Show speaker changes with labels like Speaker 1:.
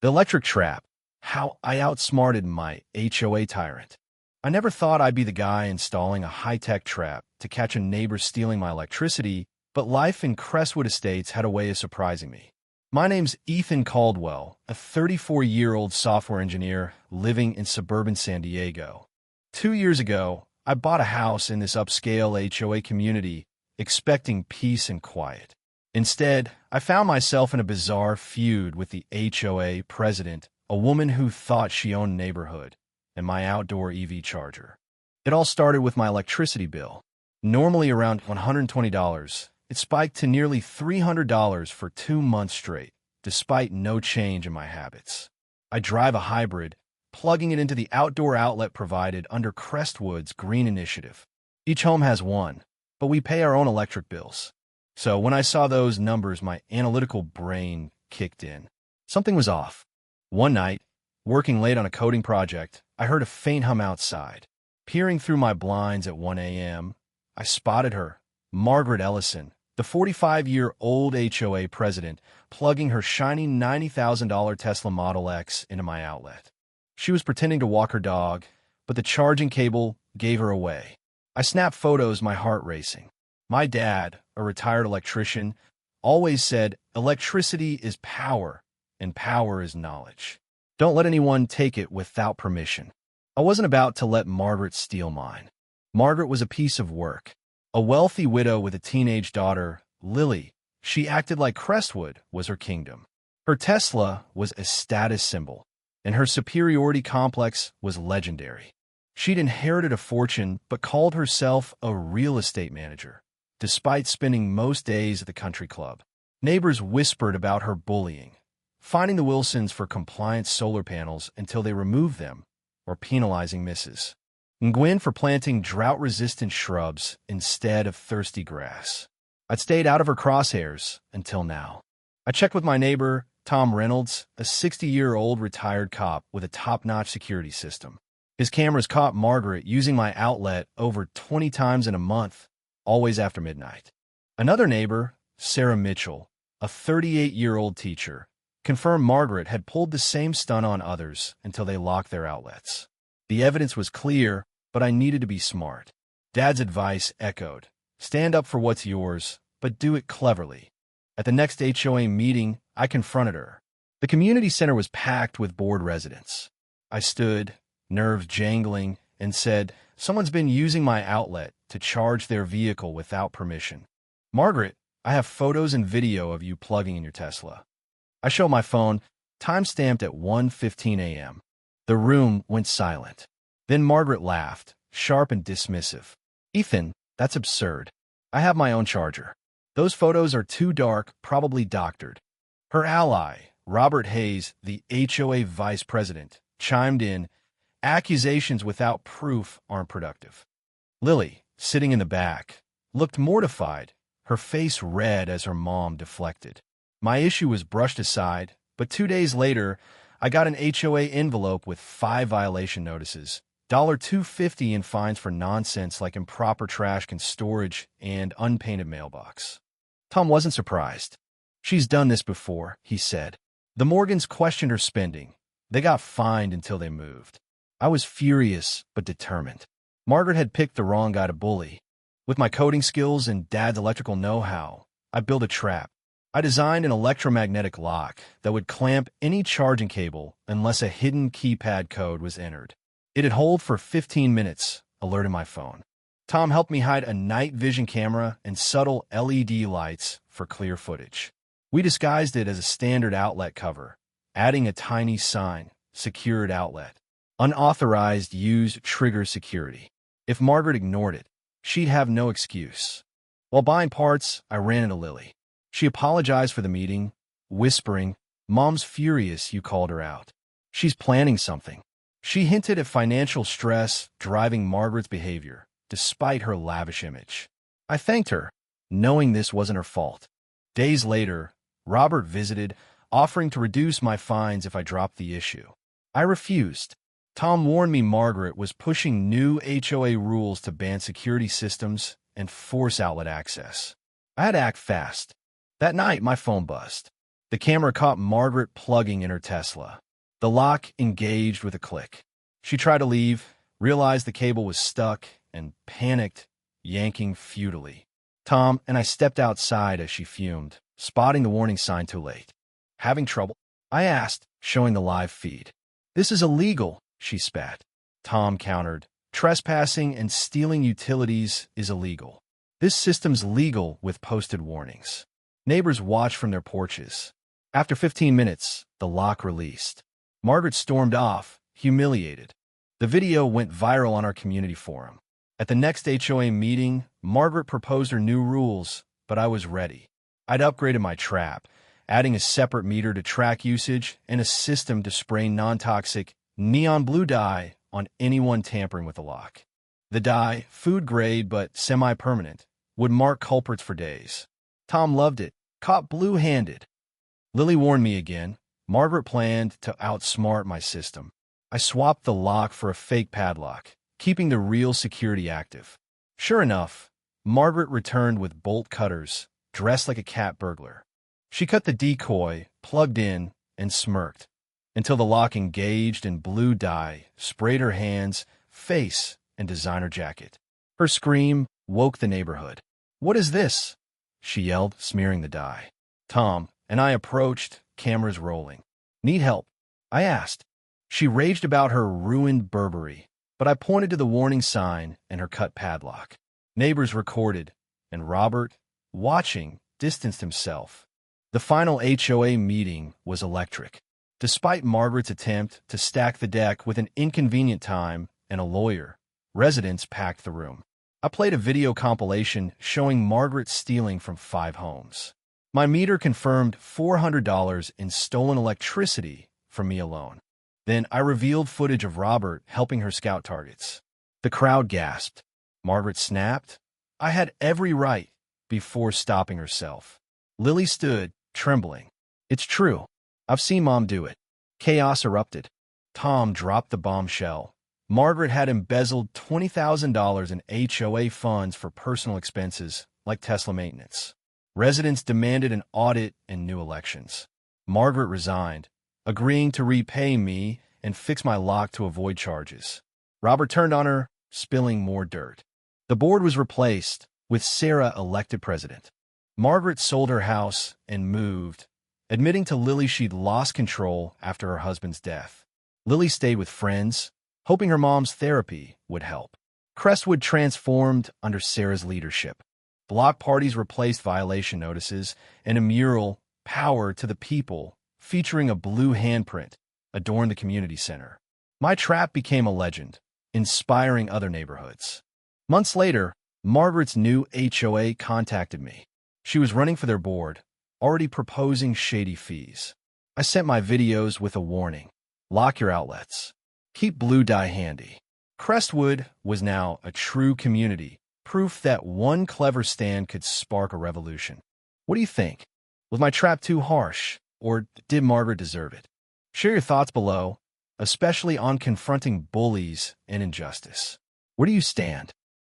Speaker 1: The electric trap. How I outsmarted my HOA tyrant. I never thought I'd be the guy installing a high-tech trap to catch a neighbor stealing my electricity, but life in Crestwood Estates had a way of surprising me. My name's Ethan Caldwell, a 34-year-old software engineer living in suburban San Diego. 2 years ago, I bought a house in this upscale HOA community, expecting peace and quiet. Instead, I found myself in a bizarre feud with the HOA president, a woman who thought she owned the neighborhood, and my outdoor EV charger. It all started with my electricity bill. Normally around $120, it spiked to nearly $300 for 2 months straight, despite no change in my habits. I drive a hybrid, plugging it into the outdoor outlet provided under Crestwood's Green Initiative. Each home has one, but we pay our own electric bills. So when I saw those numbers, my analytical brain kicked in. Something was off. One night, working late on a coding project, I heard a faint hum outside. Peering through my blinds at 1 a.m., I spotted her, Margaret Ellison, the 45-year-old HOA president, plugging her shiny $90,000 Tesla Model X into my outlet. She was pretending to walk her dog, but the charging cable gave her away. I snapped photos, my heart racing. My dad, a retired electrician, always said, "Electricity is power, and power is knowledge. Don't let anyone take it without permission." I wasn't about to let Margaret steal mine. Margaret was a piece of work. A wealthy widow with a teenage daughter, Lily, she acted like Crestwood was her kingdom. Her Tesla was a status symbol, and her superiority complex was legendary. She'd inherited a fortune but called herself a real estate manager, despite spending most days at the country club. Neighbors whispered about her bullying, fining the Wilsons for compliant solar panels until they removed them, or penalizing Mrs. Nguyen for planting drought-resistant shrubs instead of thirsty grass. I'd stayed out of her crosshairs until now. I checked with my neighbor, Tom Reynolds, a 60-year-old retired cop with a top-notch security system. His cameras caught Margaret using my outlet over 20 times in a month, always after midnight. Another neighbor, Sarah Mitchell, a 38-year-old teacher, confirmed Margaret had pulled the same stunt on others until they locked their outlets. The evidence was clear, but I needed to be smart. Dad's advice echoed: stand up for what's yours, but do it cleverly. At the next HOA meeting, I confronted her. The community center was packed with bored residents. I stood, nerves jangling, and said, "Someone's been using my outlet to charge their vehicle without permission. Margaret, I have photos and video of you plugging in your Tesla." I show my phone, time-stamped at 1:15 a.m. The room went silent. Then Margaret laughed, sharp and dismissive. "Ethan, that's absurd. I have my own charger. Those photos are too dark, probably doctored." Her ally, Robert Hayes, the HOA vice president, chimed in, "Accusations without proof aren't productive." Lily, sitting in the back, looked mortified, her face red as her mom deflected. My issue was brushed aside, but 2 days later, I got an HOA envelope with 5 violation notices, $250 in fines for nonsense like improper trash can storage and unpainted mailbox. Tom wasn't surprised. "She's done this before," he said. The Morgans questioned her spending. They got fined until they moved. I was furious but determined. Margaret had picked the wrong guy to bully. With my coding skills and Dad's electrical know-how, I built a trap. I designed an electromagnetic lock that would clamp any charging cable unless a hidden keypad code was entered. It'd hold for 15 minutes, alerting my phone. Tom helped me hide a night vision camera and subtle LED lights for clear footage. We disguised it as a standard outlet cover, adding a tiny sign, "Secured Outlet." Unauthorized use trigger security. If Margaret ignored it, she'd have no excuse. While buying parts, I ran into Lily. She apologized for the meeting, whispering, "Mom's furious you called her out. She's planning something." She hinted at financial stress driving Margaret's behavior, despite her lavish image. I thanked her, knowing this wasn't her fault. Days later, Robert visited, offering to reduce my fines if I dropped the issue. I refused. Tom warned me Margaret was pushing new HOA rules to ban security systems and force outlet access. I had to act fast. That night, my phone buzzed. The camera caught Margaret plugging in her Tesla. The lock engaged with a click. She tried to leave, realized the cable was stuck, and panicked, yanking futilely. Tom and I stepped outside as she fumed, spotting the warning sign too late. "Having trouble?" I asked, showing the live feed. "This is illegal," she spat. Tom countered, "Trespassing and stealing utilities is illegal. This system's legal with posted warnings." Neighbors watched from their porches. After 15 minutes, the lock released. Margaret stormed off, humiliated. The video went viral on our community forum. At the next HOA meeting, Margaret proposed her new rules, but I was ready. I'd upgraded my trap, adding a separate meter to track usage and a system to spray non-toxic neon blue dye on anyone tampering with the lock. The dye, food-grade but semi-permanent, would mark culprits for days. Tom loved it, caught blue-handed. Lily warned me again. Margaret planned to outsmart my system. I swapped the lock for a fake padlock, keeping the real security active. Sure enough, Margaret returned with bolt cutters, dressed like a cat burglar. She cut the decoy, plugged in, and smirked, until the lock engaged and blue dye sprayed her hands, face, and designer jacket. Her scream woke the neighborhood. "What is this?" she yelled, smearing the dye. Tom and I approached, cameras rolling. "Need help?" I asked. She raged about her ruined Burberry, but I pointed to the warning sign and her cut padlock. Neighbors recorded, and Robert, watching, distanced himself. The final HOA meeting was electric. Despite Margaret's attempt to stack the deck with an inconvenient time and a lawyer, residents packed the room. I played a video compilation showing Margaret stealing from 5 homes. My meter confirmed $400 in stolen electricity from me alone. Then I revealed footage of Robert helping her scout targets. The crowd gasped. Margaret snapped, "I had every right," before stopping herself. Lily stood, trembling. "It's true. I've seen Mom do it." Chaos erupted. Tom dropped the bombshell. Margaret had embezzled $20,000 in HOA funds for personal expenses, like Tesla maintenance. Residents demanded an audit and new elections. Margaret resigned, agreeing to repay me and fix my lock to avoid charges. Robert turned on her, spilling more dirt. The board was replaced, with Sarah elected president. Margaret sold her house and moved, admitting to Lily she'd lost control after her husband's death. Lily stayed with friends, hoping her mom's therapy would help. Crestwood transformed under Sarah's leadership. Block parties replaced violation notices, and a mural, "Power to the People," featuring a blue handprint, adorned the community center. My trap became a legend, inspiring other neighborhoods. Months later, Margaret's new HOA contacted me. She was running for their board, already proposing shady fees. I sent my videos with a warning: lock your outlets. Keep blue dye handy. Crestwood was now a true community, proof that one clever stand could spark a revolution. What do you think? Was my trap too harsh, or did Margaret deserve it? Share your thoughts below, especially on confronting bullies and injustice. Where do you stand?